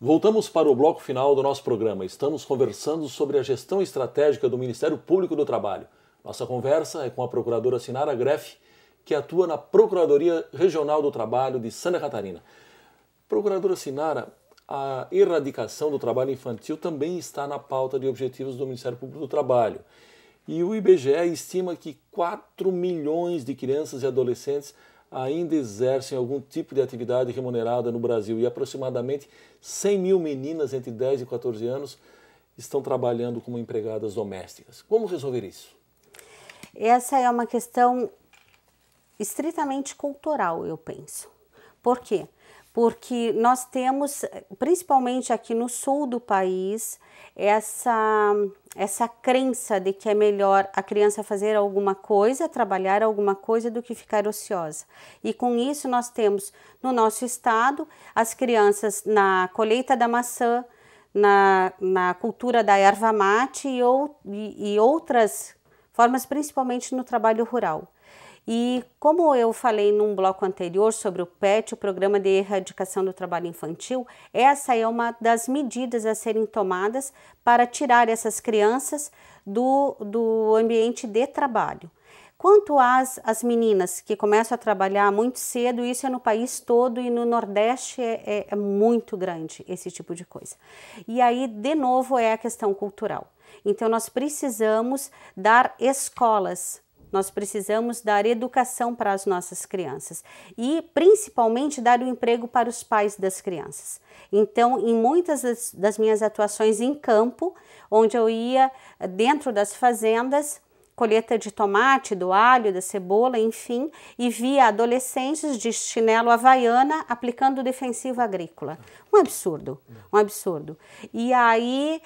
Voltamos para o bloco final do nosso programa. Estamos conversando sobre a gestão estratégica do Ministério Público do Trabalho. Nossa conversa é com a procuradora Sinara Greff, que atua na Procuradoria Regional do Trabalho de Santa Catarina. Procuradora Sinara, a erradicação do trabalho infantil também está na pauta de objetivos do Ministério Público do Trabalho. E o IBGE estima que 4 milhões de crianças e adolescentes ainda exercem algum tipo de atividade remunerada no Brasil e aproximadamente 100 mil meninas entre 10 e 14 anos estão trabalhando como empregadas domésticas. Como resolver isso? Essa é uma questão estritamente cultural, eu penso. Por quê? Porque nós temos, principalmente aqui no sul do país, essa crença de que é melhor a criança fazer alguma coisa, trabalhar alguma coisa, do que ficar ociosa. E com isso nós temos no nosso estado as crianças na colheita da maçã, na cultura da erva mate e outras formas, principalmente no trabalho rural. E como eu falei num bloco anterior sobre o PET, o Programa de Erradicação do Trabalho Infantil, essa é uma das medidas a serem tomadas para tirar essas crianças do ambiente de trabalho. Quanto às meninas que começam a trabalhar muito cedo, isso é no país todo e no Nordeste é muito grande esse tipo de coisa. E aí, de novo, é a questão cultural. Então, nós precisamos dar escolas, nós precisamos dar educação para as nossas crianças e, principalmente, dar o emprego para os pais das crianças. Então, em muitas das minhas atuações em campo, onde eu ia dentro das fazendas, colheita de tomate, do alho, da cebola, enfim, e via adolescentes de chinelo havaiana aplicando defensivo agrícola. Um absurdo, um absurdo. E aí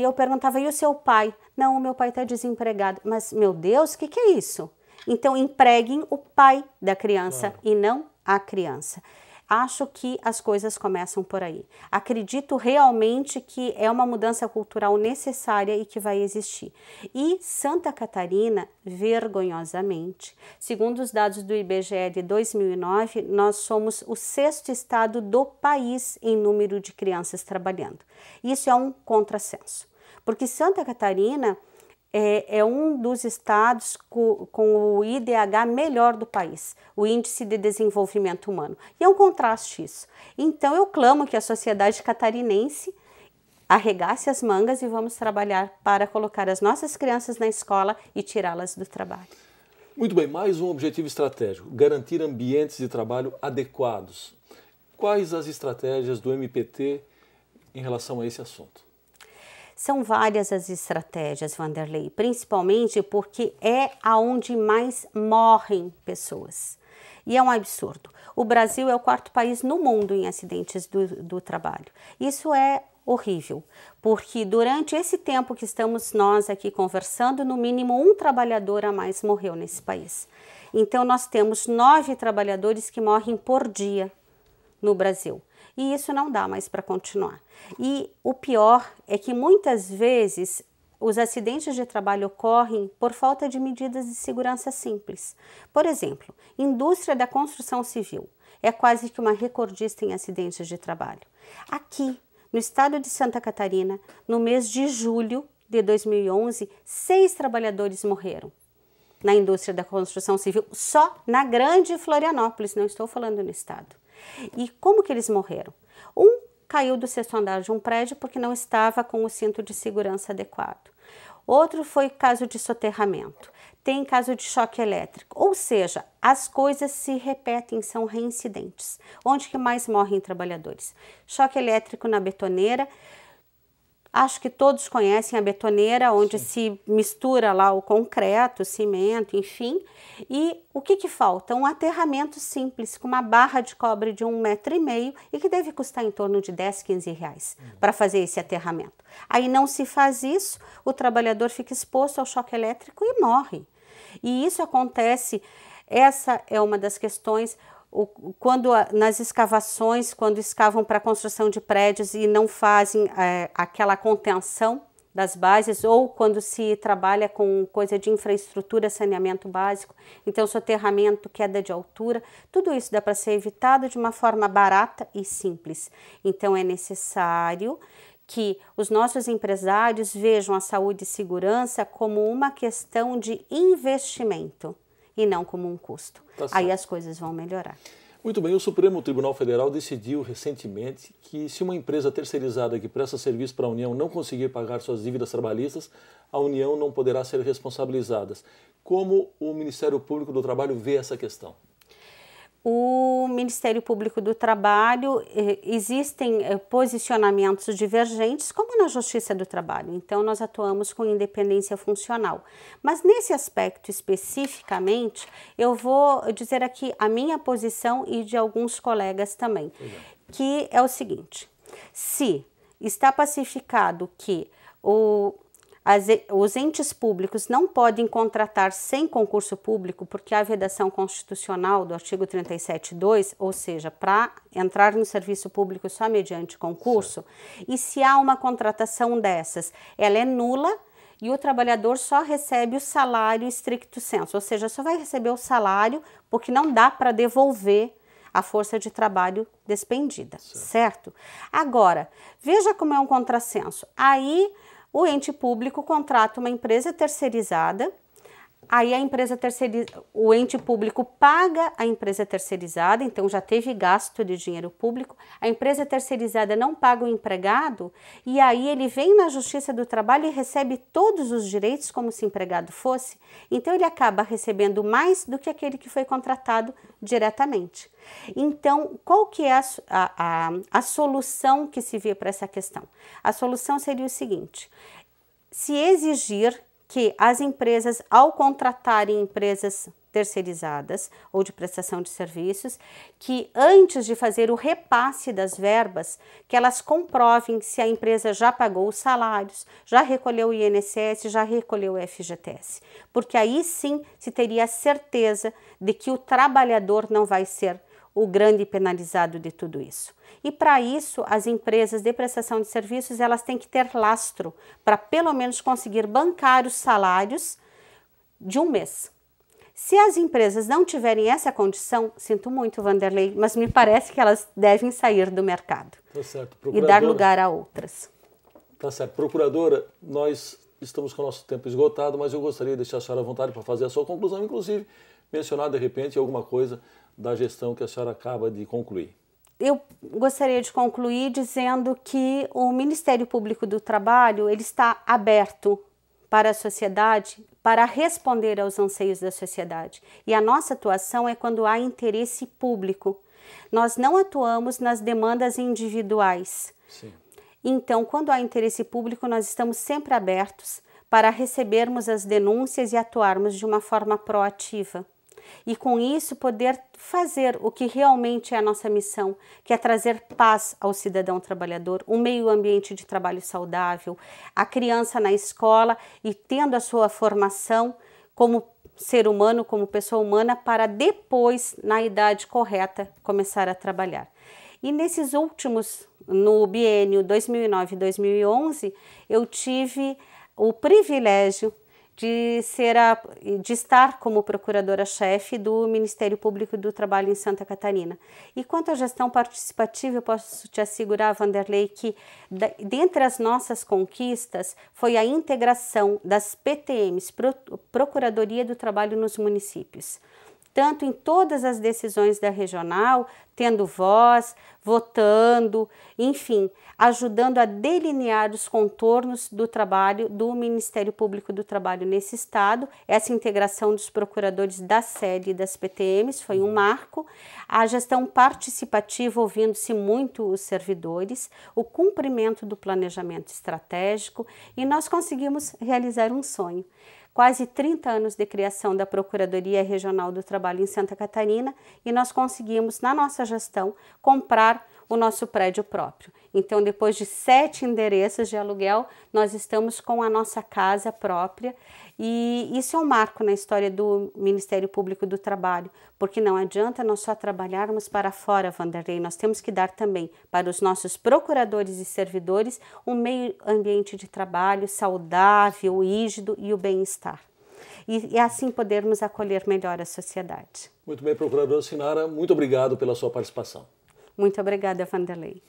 eu perguntava, e o seu pai? Não, o meu pai está desempregado. Mas, meu Deus, o que é isso? Então, empreguem o pai da criança e não a criança. Acho que as coisas começam por aí. Acredito realmente que é uma mudança cultural necessária e que vai existir. E Santa Catarina, vergonhosamente, segundo os dados do IBGE de 2009, nós somos o 6º estado do país em número de crianças trabalhando. Isso é um contrassenso, porque Santa Catarina é um dos estados com o IDH melhor do país, o Índice de Desenvolvimento Humano. E é um contraste isso. Então eu clamo que a sociedade catarinense arregace as mangas e vamos trabalhar para colocar as nossas crianças na escola e tirá-las do trabalho. Muito bem, mais um objetivo estratégico, garantir ambientes de trabalho adequados. Quais as estratégias do MPT em relação a esse assunto? São várias as estratégias, Vanderlei, principalmente porque é aonde mais morrem pessoas. E é um absurdo. O Brasil é o 4º país no mundo em acidentes do trabalho. Isso é horrível, porque durante esse tempo que estamos nós aqui conversando, no mínimo um trabalhador a mais morreu nesse país. Então nós temos 9 trabalhadores que morrem por dia no Brasil. E isso não dá mais para continuar. E o pior é que muitas vezes os acidentes de trabalho ocorrem por falta de medidas de segurança simples. Por exemplo, indústria da construção civil é quase que uma recordista em acidentes de trabalho. Aqui, no estado de Santa Catarina, no mês de julho de 2011, 6 trabalhadores morreram na indústria da construção civil, só na Grande Florianópolis, não estou falando no estado. E como que eles morreram? Um caiu do 6º andar de um prédio porque não estava com o cinto de segurança adequado. Outro foi caso de soterramento. Tem caso de choque elétrico. Ou seja, as coisas se repetem, são reincidentes. Onde que mais morrem trabalhadores? Choque elétrico na betoneira. Acho que todos conhecem a betoneira, onde se mistura lá o concreto, o cimento, enfim. E o que falta? Um aterramento simples, com uma barra de cobre de 1,5 m e que deve custar em torno de 10, 15 reais para fazer esse aterramento. Aí não se faz isso, o trabalhador fica exposto ao choque elétrico e morre. E isso acontece, essa é uma das questões. Quando nas escavações, quando escavam para a construção de prédios e não fazem aquela contenção das bases, ou quando se trabalha com coisa de infraestrutura, saneamento básico, então soterramento, queda de altura, tudo isso dá para ser evitado de uma forma barata e simples. Então é necessário que os nossos empresários vejam a saúde e segurança como uma questão de investimento e não como um custo. Aí as coisas vão melhorar. Muito bem, o Supremo Tribunal Federal decidiu recentemente que se uma empresa terceirizada que presta serviço para a União não conseguir pagar suas dívidas trabalhistas, a União não poderá ser responsabilizada. Como o Ministério Público do Trabalho vê essa questão? O Ministério Público do Trabalho, existem posicionamentos divergentes, como na Justiça do Trabalho, então nós atuamos com independência funcional. Mas nesse aspecto especificamente, eu vou dizer aqui a minha posição e de alguns colegas também, que é o seguinte: se está pacificado que os entes públicos não podem contratar sem concurso público, porque há vedação constitucional do artigo 37(2), ou seja, para entrar no serviço público só mediante concurso, e se há uma contratação dessas, ela é nula e o trabalhador só recebe o salário stricto sensu, ou seja, só vai receber o salário porque não dá para devolver a força de trabalho despendida, certo? Agora, veja como é um contrassenso. Aí o ente público contrata uma empresa terceirizada, aí o ente público paga a empresa terceirizada, então já teve gasto de dinheiro público, a empresa terceirizada não paga o empregado, e aí ele vem na Justiça do Trabalho e recebe todos os direitos como se empregado fosse, então ele acaba recebendo mais do que aquele que foi contratado diretamente. Então, qual que é a solução que se vê para essa questão? A solução seria o seguinte: se exigir que as empresas, ao contratarem empresas terceirizadas ou de prestação de serviços, que antes de fazer o repasse das verbas, que elas comprovem se a empresa já pagou os salários, já recolheu o INSS, já recolheu o FGTS, porque aí sim se teria certeza de que o trabalhador não vai ser o grande penalizado de tudo isso. E para isso, as empresas de prestação de serviços, elas têm que ter lastro para pelo menos conseguir bancar os salários de um mês. Se as empresas não tiverem essa condição, sinto muito, Vanderlei, mas me parece que elas devem sair do mercado e dar lugar a outras. Tá certo. Procuradora, nós estamos com o nosso tempo esgotado, mas eu gostaria de deixar a senhora à vontade para fazer a sua conclusão, inclusive mencionar de repente alguma coisa da gestão que a senhora acaba de concluir. Eu gostaria de concluir dizendo que o Ministério Público do Trabalho ele está aberto para a sociedade, para responder aos anseios da sociedade. E a nossa atuação é quando há interesse público. Nós não atuamos nas demandas individuais. Sim. Então, quando há interesse público, nós estamos sempre abertos para recebermos as denúncias e atuarmos de uma forma proativa. E com isso poder fazer o que realmente é a nossa missão, que é trazer paz ao cidadão trabalhador, um meio ambiente de trabalho saudável, a criança na escola e tendo a sua formação como ser humano, como pessoa humana, para depois, na idade correta, começar a trabalhar. E nesses últimos, no biênio 2009 e 2011, eu tive o privilégio de estar como procuradora-chefe do Ministério Público do Trabalho em Santa Catarina. E quanto à gestão participativa, eu posso te assegurar, Vanderlei, que dentre as nossas conquistas foi a integração das PTMs, Procuradoria do Trabalho nos municípios. Tanto em todas as decisões da regional, tendo voz, votando, enfim, ajudando a delinear os contornos do trabalho do Ministério Público do Trabalho nesse estado. Essa integração dos procuradores da sede e das PTMs foi um marco. A gestão participativa, ouvindo-se muito os servidores, o cumprimento do planejamento estratégico, e nós conseguimos realizar um sonho. Quase 30 anos de criação da Procuradoria Regional do Trabalho em Santa Catarina, e nós conseguimos, na nossa gestão, comprar o nosso prédio próprio. Então, depois de 7 endereços de aluguel, nós estamos com a nossa casa própria, e isso é um marco na história do Ministério Público do Trabalho, porque não adianta nós só trabalharmos para fora, Vanderlei, nós temos que dar também para os nossos procuradores e servidores um meio ambiente de trabalho saudável, rígido e o bem-estar. E assim podermos acolher melhor a sociedade. Muito bem, procuradora Sinara, muito obrigado pela sua participação. Muito obrigada, Vanderlei.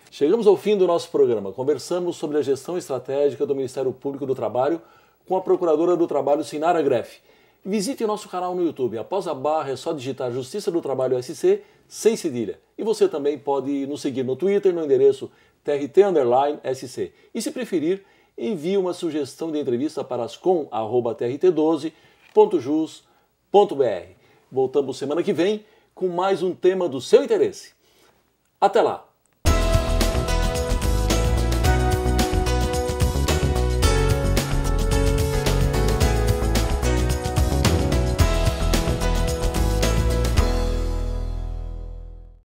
Chegamos ao fim do nosso programa. Conversamos sobre a gestão estratégica do Ministério Público do Trabalho com a Procuradora do Trabalho, Sinara Greff. Visite o nosso canal no YouTube. Após a barra é só digitar Justiça do Trabalho SC, sem cedilha. E você também pode nos seguir no Twitter no endereço TRT_SC. E se preferir, envie uma sugestão de entrevista para ascom@trt12.jus.br. Voltamos semana que vem com mais um tema do seu interesse. Até lá!